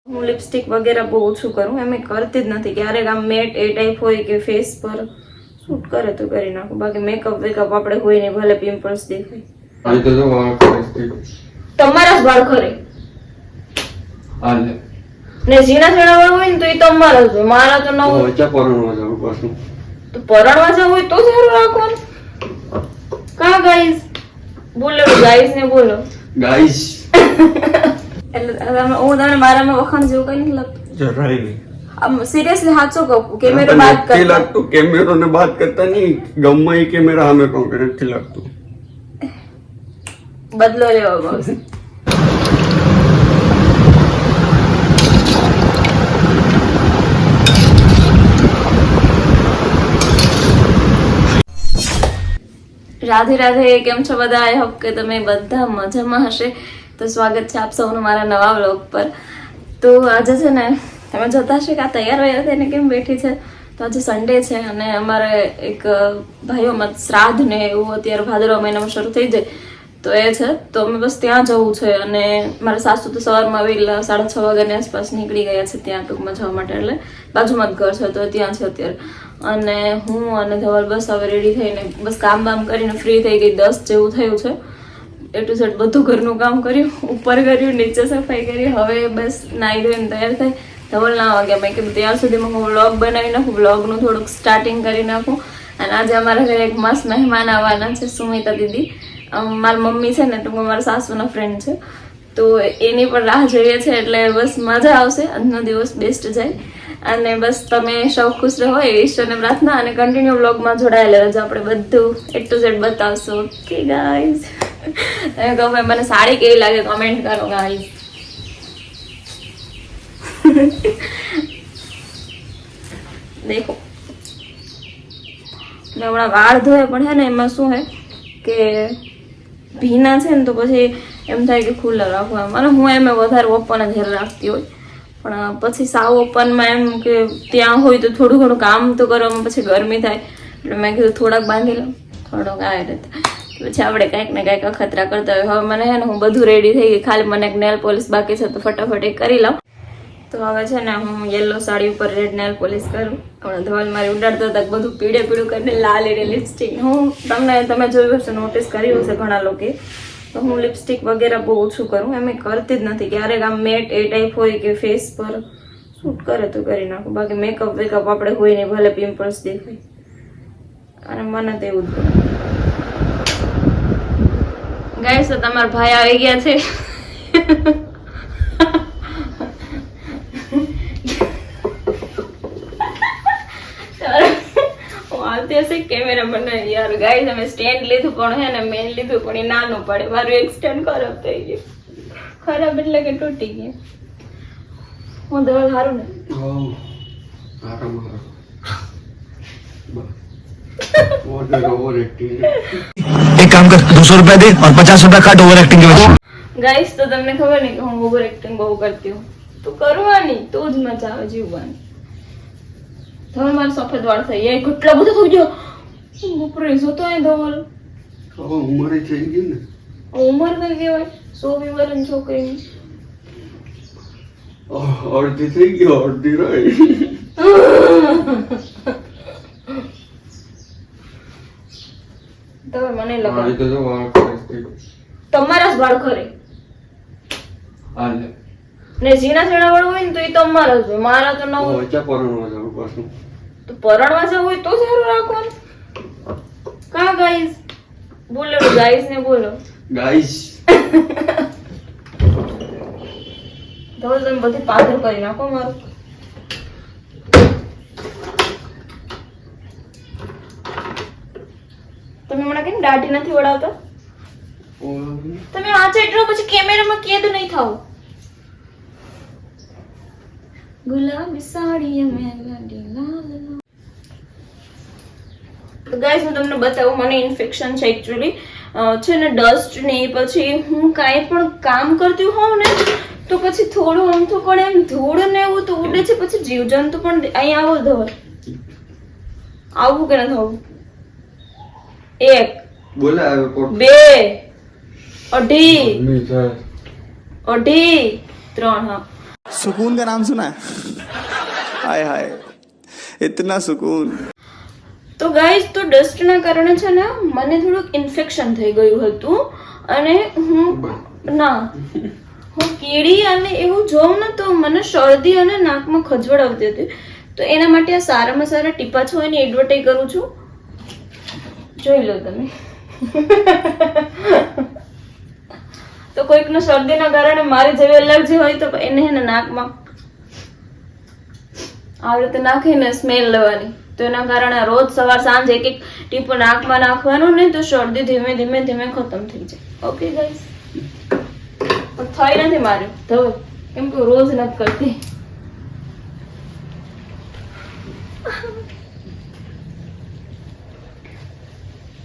હું લિપસ્ટિક વગેરે બહુ ઓછું કરું, એમ કરતી જ નથી. ક્યારેક આમ મેટ એ ટાઈપ હોય કે ફેસ પર શૂટ કરે તો કરી નાખું, બાકી મેકઅપ વેકઅપ આપણે હોય ને ભલે પિમ્પલ્સ દેખાય. તમારા જ વાળ ખરે ને ઝીણા ઝીણા વાળ હોય ને તો એ તમારા જ હોય, મારા તો ન હોય. તો પરણવા જવું હોય તો સારું રાખવાનું. કા ગાઈસ બોલો, ગાઈસ ને બોલો गाइस એટલે હું તમને મારામાં વખાણ જેવું કઈ નથી લાગતું. જરાય નહીં. આમ સિરિયસલી સાચું કહું, કેમેરો બાત નથી લાગતું. કેમેરો ને બાત કરતા નહીં, ગમે એ કેમેરા સામે કહું કે નથી લાગતું. બદલો લેવો બસ. રાધે રાધે, કેમ છો બધા? આઈ હોપ કે તમે બધા મજામાં હશે. તો સ્વાગત છે આપ સૌનું મારા નવા વ્લોગ પર. તો આજે છે ને તમે જોતા હશો કે આ તૈયાર વૈયાર થઈને કેમ બેઠી છે. તો આજે સન્ડે છે અને અમારે એક ભાઈઓમાં શ્રાદ્ધ ને એવું અત્યારે ભાદરવા મહિનામાં શરૂ થઈ જાય તો એ છે, તો અમે બસ ત્યાં જવું છે. અને મારા સાસુ તો સવારમાં વહેલા 6:30 વાગ્યાની આસપાસ નીકળી ગયા છે ત્યાં ટૂંકમાં જવા માટે, એટલે બાજુમાં જ ઘર છે તો ત્યાં છે અત્યારે. અને હું અને ધવલ બસ હવે રેડી થઈને બસ કામ બામ કરીને ફ્રી થઈ ગઈ. 10 જેવું થયું છે. એ ટુ ઝેડ બધું ઘરનું કામ કર્યું, ઉપર કર્યું, નીચે સફાઈ કરી. હવે બસ નાહી ધોઈને તૈયાર થઈ. ધવલ ના વાગ્યા મેં કીધું ત્યાં સુધીમાં હું વ્લોગ બનાવી નાખું, વ્લોગનું થોડુંક સ્ટાર્ટિંગ કરી નાખું. અને આજે અમારા ઘરે એક મસ્ત મહેમાન આવવાના છે, સુમિતા દીદી. મારી મમ્મી છે ને ટૂંકમાં મારા સાસુના ફ્રેન્ડ છે, તો એની પણ રાહ જોઈએ છે. એટલે બસ મજા આવશે, આજનો દિવસ બેસ્ટ જાય. અને બસ તમે સૌ ખુશ રહો એ ઈશ્વરને પ્રાર્થના, અને કન્ટિન્યુ વ્લોગમાં જોડાયેલા રહેજો. આપણે બધું એ ટુ ઝેડ બતાવશું. ઓકે ગાઈઝ, તમે કહો ભાઈ મને સાડી કેવી લાગે કમેન્ટ કરો ગાઈઝ. દેખો મેં હમણાં વાળ ધોયા, પણ હે ને એમાં શું હે કે ભીના છે ને તો પછી એમ થાય કે ખુલ્લા રાખવા. અને હું એમ વધારે ઓપન જ હેર રાખતી હોય, પણ પછી સાવ ઓપનમાં એમ કે ત્યાં હોય તો થોડું ઘણું કામ તો કરવામાં પછી ગરમી થાય, એટલે મેં કીધું થોડાક બાંધી લઉં, થોડોક આ રીતે પછી આપણે કંઈક ને કંઈક અખતરા કરતા હોય. હવે મને હે ને હું બધું રેડી થઈ ગઈ, ખાલી મને એક નેલ પોલિશ બાકી છે તો ફટાફટ એ કરી લઉં. તો હવે છે ને હું યલો સાડી ઉપર રેડ નેલ પોલિશ કરું. હમણાં ધવલ મારી ઉડાડતા હતા બધું પીળે પીળું કરીને લાલ એડે લિપસ્ટિક. હું તમે જોયું હશે, નોટિસ કર્યું હશે ઘણા લોકો, તો હું લિપસ્ટિક વગેરે બહુ ઓછું કરું, એમ કરતી જ નથી. ક્યારેક આમ મેટ એ ટાઈપ હોય કે ફેસ પર શૂટ કરે તો કરી નાખું, બાકી મેકઅપ વેકઅપ આપણે હોય ને ભલે પિમ્પલ્સ દેખાય. અને મને તો એવું જ ગમે. ગાઈસ, તો તમારા ભાઈ આવી ગયા છે. કેમેરા બનાવી યાર. ગાઈસ અમે સ્ટેન્ડ લીધું પણ હે ને મેન લીધું પણ એ નાનું પડે. મારું એક સ્ટેન્ડ ખરાબ થઈ ગયું. ખરાબ એટલે કે તૂટી ગયું. હું દવા હારું ને एक काम कर 200 रुपया दे और 50 रुपया काट ओवर एक्टिंग के वजह. ગાઈસ, તો તમને ખબર નહીં કે હું ઓવર એક્ટિંગ બહુ કરતી હું, તો કરવાની તો જ મજા આવે જીવવાની. ધવલ મારો સફેદ વાળ થઈ ગયા, કેટલા બધો થઈ ગયો. ઉપરે જોતો અહીં ધવલ ઉંમર થઈ ગઈ ને, ઉંમર થઈ ગઈ હોય 120 વર્ષની છોકરીની. અડધી થઈ ગયો, અડધી રહી. તમે મને લગાવ તમારા જ વાળ ખરે ને ઝીણા ઝીણા વાળ હોય ને તો એ તમારા જ હોય, મારા તો ન હોય. તો પરણવા જવું હોય તો સારું રાખવાનું. કા ગાઈસ બોલો, ગાઈસ ને બોલો ગાઈસ. ધવલ તમે બધી પાથર કરી નાખો મારું. તમે હમણાં કેમ દાઢી નથી વડાવતા? તમે આ ચેટલો પછી કેમેરામાં કેદ નહીં થાવ. ગુલાબી સાડી મેં ગાડી લાલ. તો ગાઈસ, હું તમને બતાવું, મને ઇન્ફેક્શન છે એકચ્યુઅલી છે ને ડસ્ટ ને. પછી હું કાંઈ પણ કામ કરતી હોઉં ને તો પછી થોડું અમથું પણ એમ ધૂળ ને એવું તો ઉડે છે. પછી જીવજંતુ પણ અહીં આવો ધવલ, આવું કે ન થવું? 1 બોલા 2 અઢી 3 હા सुकून का नाम सुना है हाय हाय इतना सुकून તો ગાઈસ તો ડસ્ટના કારણે છે ને મને થોડુંક ઇન્ફેક્શન થઈ ગયું હતું અને હું કીડી અને એવું જોઉં ને તો મને શરદી અને નાકમાં ખજવડ આવતી હતી. તો એના માટે આ સારામાં સારા ટીપા છો એની એડવર્ટાઈઝ કરું છું, જોઈ લો તમે. તો કોઈકને શરદીના કારણે મારી જેવી એલર્જી હોય તો એને નાકમાં આવી રીતે નાખીને સ્મેલ લેવાની. તો એના કારણે રોજ સવાર સાંજ એક એક ટીપું નાકમાં નાખવાનું ને તો શરદી ધીમે ધીમે ધીમે ખતમ થઈ જાય. ઓકે ગાઈસ, પણ થઈ નથી માર્યું ધવલ, કેમ કે રોજ નથી કરતી.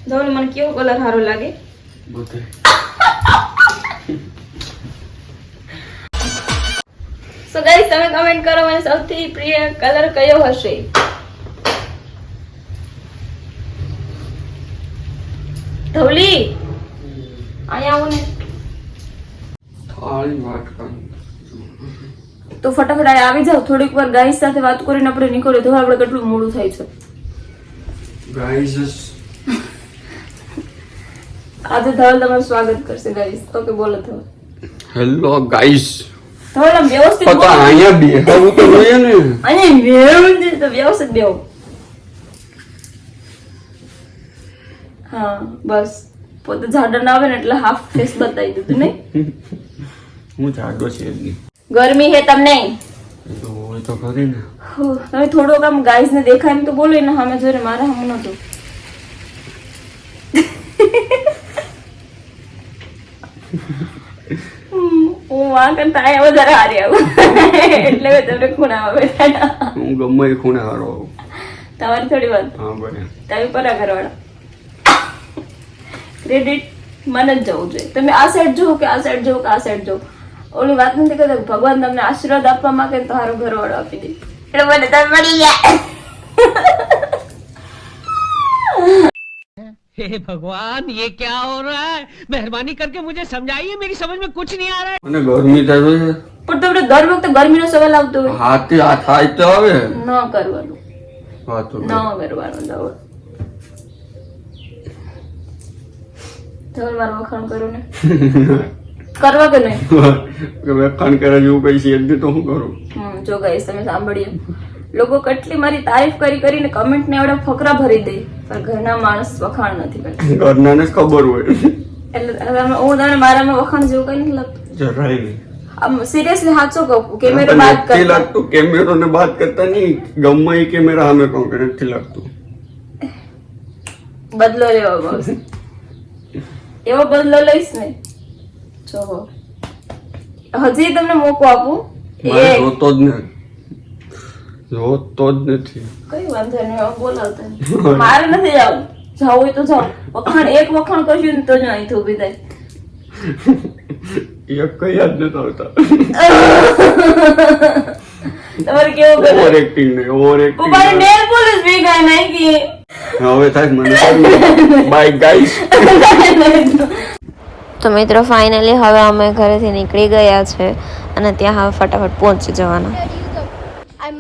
ધવલ મને કેવો કલર સારો લાગે? સો ગાઈસ તમે કમેન્ટ કરો મને સૌથી પ્રિય કલર કયો હશે. ધવલી અહીંયા આવું ને તો ફટાફટ આવી જાવ. થોડીક વાર ગાઈસ સાથે વાત કરીને આપણે નીકળીએ. તો આપણે કેટલું મોડું થાય છે ગાઈસ. આજે ધવલ તમારું સ્વાગત કરશે ગાઈસ. ઓકે બોલો ધવલ. Hello guys. ધવલ આમ વ્યવસ્થિત બોલો. અહીંયા બેહવું તો જોઈએ ને. અહીંયા બેહવું છે તો વ્યવસ્થિત બેહો. હા બસ પોતે જાડા ના આવે ને એટલે હાફ ફેસ બતાવી દીધું નહીં. હું જાડો છે જ નહીં. ગરમી હે તમને તો હોય તો ખરી ને. તમે થોડોક આમ ગાઈસ ને દેખાય એમ તો બોલો ને. સામે જોઈને મારે હમ નતું. હું વાં કરતા અહીંયા વધારે હારી આવું એટલે મેં તમને ખૂણામાં બેઠા. હું ગમે એ ખૂણે હારો આવું. તમારી થોડી વાત. હા બને. તમે પરા ઘરવાળા. ક્રેડિટ મને જ જવું જોઈએ. તમે આ સાઈડ જોવો કે આ સાઈડ જોવો કે આ સાઈડ જોવો, ઓલી વાત નથી કરતા. ભગવાન તમને આશીર્વાદ આપવા માંગે તો સારો ઘરવાળો આપી દે એટલે મને તમે મળી ગયા. हे भगवान ये क्या हो रहा है, मेहरबानी करके मुझे समझाइए, मेरी समझ में कुछ नहीं आ रहा है. મને ગરમી થાય છે. પણ તમને દર વખતે ગરમીનો સવાલ આવતો હોય. હાથે આ થાય તો આવે. ન કરવાનું, હા તો ન કરવાનું. ધવલ મારું વખાણ કરો ને. કરવા કે નહીં? વખાણ કરે જેવું કઈ છે જ નહીં તો હું કરું. જો ગાઈસ તમે સાંભળીએ, લોકો કેટલી મારી તારીફ કરી કરીને કમેન્ટ ને એવડા ફકરા ભરી દે, પણ ઘરના માણસ વખાણ નથી કરતા. ઘરનાને જ ખબર હોય. એટલે હું તમને મારામાં વખાણ જેવું કઈ નથી લાગતું. જરાય નહીં. આમ સિરિયસલી સાચું કહું, કેમેરો બાદ નથી કરતા લાગતું. કેમેરો ને બાદ કરતા નહીં, ગમે એ કેમેરા સામે કહું કે નથી લાગતું. બદલો લેવો બસ. એવો બદલો લઈશ ને જો હજી તમને મોકો આપું. મારે જોતો જ નથી. જોતો જ નથી. કઈ વાંધો નહીં, બોલાવતા મારે નથી જવું. જવું હોય તો જાવ. વખાણ એક વખાણ કરશું ને તો જ અહીંથી ઉભી થાય. એ કઈ યાદ નથી આવતા. તમારે કેવું કરે? ઓવર એક્ટિંગ નહીં, ઓવર એક્ટિંગ. ઉપર નેલ પોલિશ બી ગાય નાખી. હવે થાય મને. Bye guys. તો મિત્રો ફાઇનલી હવે અમે ઘરેથી નીકળી ગયા છે અને ત્યાં હવે ફટાફટ પહોંચી જવાના.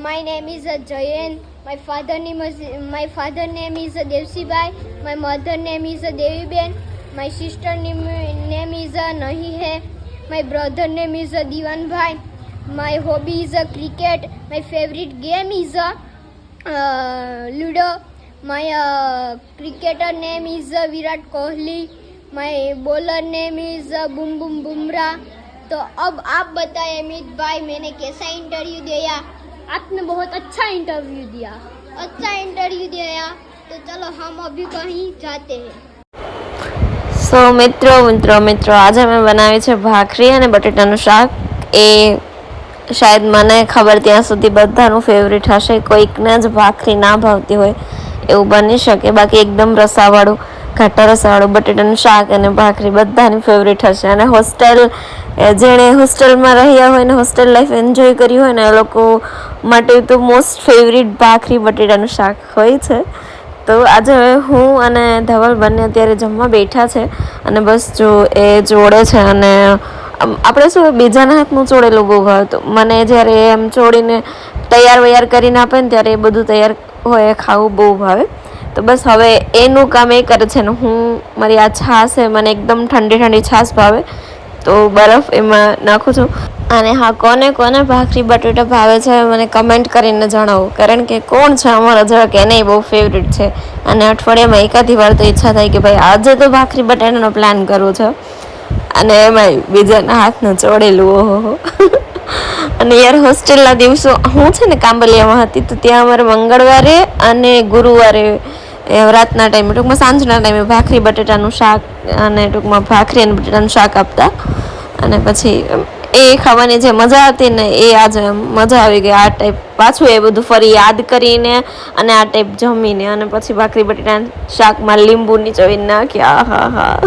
My name is Jayan. My father name is Devsibai. My mother name is Deviben. My sister name is Nahi hai. My brother name is Diwan Bhai. My hobby is cricket. My favorite game is Ludo. My cricketer name is Virat Kohli. My bowler name is Boom Boom Bumrah. तो अब आप बताएं अमित भाई, मैंने कैसा interview दिया? आपने बहुत अच्छा इंटरव्यू दिया. तो चलो हम अभी कहीं जाते हैं. સો મિત્રો આજે અમે બનાવી છે ભાખરી અને બટેટાનું શાક. એ શાયદ મને ખબર ત્યાં સુધી બધાનું ફેવરિટ હશે. કોઈકને જ ભાખરી ના ભાવતી હોય એવું બની શકે. બાકી એકદમ રસાવાળું, ઘાટા રસાવાળું બટેટાનું શાક અને ભાખરી બધાની ફેવરિટ હશે. અને જેણે હોસ્ટેલમાં રહ્યા હોય ને હોસ્ટેલ લાઈફ એન્જોય કરી હોય ને એ લોકો માટે તો મોસ્ટ ફેવરિટ ભાખરી બટેટાનું શાક હોય છે. તો આજે હું અને ધવલ બંને અત્યારે જમવા બેઠા છે અને બસ જો એ જોડે છે અને આપણે શું બીજાના હાથનું ચોળેલું બહુ ભાવતું. મને જ્યારે એમ ચોળીને તૈયાર વૈયાર કરીને આપે ને ત્યારે એ બધું તૈયાર હોય એ ખાવું બહુ ભાવે. તો બસ હવે એનું કામ એ કરે છે ને હું મારી આ છાશ છે, મને એકદમ ઠંડી ઠંડી છાશ ભાવે તો બરફ એમાં નાખું છું. અને હા, કોને કોને ભાખરી બટેટા ભાવે છે મને કમેન્ટ કરીને જણાવો, કારણ કે કોણ છે અમારા જરા કે એને બહુ ફેવરેટ છે. અને અઠવાડિયામાં એકાદી વાર તો ઈચ્છા થાય કે ભાઈ આજે તો ભાખરી બટેટાનો પ્લાન કરવો છે, અને એમાં બીજાના હાથનું ચોળેલું. ઓહો. અને યાર હોસ્ટેલના દિવસો, હું છે ને કાંબલિયામાં હતી તો ત્યાં અમારે મંગળવારે અને ગુરુવારે રાતના ટાઈમે, ટૂંકમાં સાંજના ટાઈમે ભાખરી બટેટાનું શાક અને ટૂંકમાં ભાખરી અને બટેટાનું શાક આપતા. અને પછી એ ખાવાની જે મજા હતી ને એ આજે મજા આવી ગઈ. આ ટાઈપ પાછું એ બધું ફરી યાદ કરીને અને આ ટાઈપ જમીને અને પછી ભાખરી બટેટાના શાકમાં લીંબુ નીચોવીને નાખ્યા. હા હા.